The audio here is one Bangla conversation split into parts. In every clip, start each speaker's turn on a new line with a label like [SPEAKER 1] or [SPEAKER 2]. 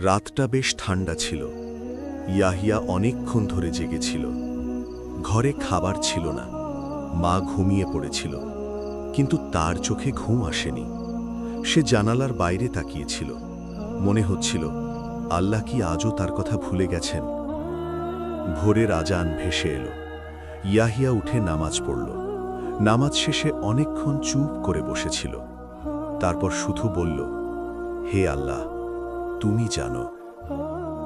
[SPEAKER 1] রাতটা বেশ ঠান্ডা ছিল। ইয়াহিয়া অনেকক্ষণ ধরে জেগেছিল। ঘরে খাবার ছিল না। মা ঘুমিয়ে পড়েছিল, কিন্তু তার চোখে ঘুম আসেনি। সে জানালার বাইরে তাকিয়েছিল। মনে হচ্ছিল আল্লাহ কি আজও তার কথা ভুলে গেছেন। ভোরের আজান ভেসে এলো। ইয়াহিয়া উঠে নামাজ পড়ল। নামাজ শেষে অনেকক্ষণ চুপ করে বসেছিল। তারপর শুধু বলল, হে আল্লাহ, তুমি জানো।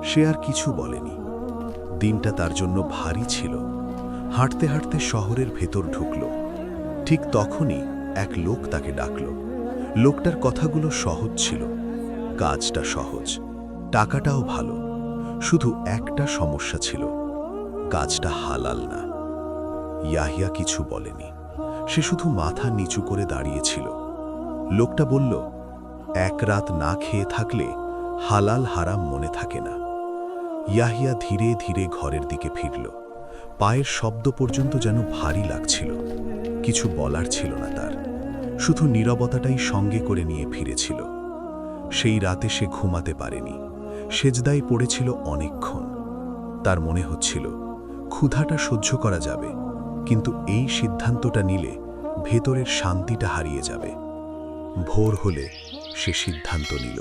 [SPEAKER 1] সে আর কিছু বলেনি। দিনটা তার জন্য ভারী ছিল। হাঁটতে হাঁটতে শহরের ভেতর ঢুকল। ঠিক তখনই এক লোক তাকে ডাকল। লোকটার কথাগুলো সহজ ছিল। কাজটা সহজ, টাকাটাও ভালো। শুধু একটা সমস্যা ছিল, কাজটা হালাল না। ইয়াহিয়া কিছু বলেনি। সে শুধু মাথা নিচু করে দাঁড়িয়েছিল। লোকটা বলল, এক রাত না খেয়ে থাকলে হালাল হারাম মনে থাকে না। ইয়াহিয়া ধীরে ধীরে ঘরের দিকে ফিরল। পায়ের শব্দ পর্যন্ত যেন ভারী লাগছিল। কিছু বলার ছিল না তার, শুধু নীরবতাটাই সঙ্গে করে নিয়ে ফিরেছিল। সেই রাতে সে ঘুমাতে পারেনি। সেজদায় পড়েছিল অনেকক্ষণ। তার মনে হচ্ছিল ক্ষুধাটা সহ্য করা যাবে, কিন্তু এই সিদ্ধান্তটা নিলে ভেতরের শান্তিটা হারিয়ে যাবে। ভোর হলে সে সিদ্ধান্ত নিল।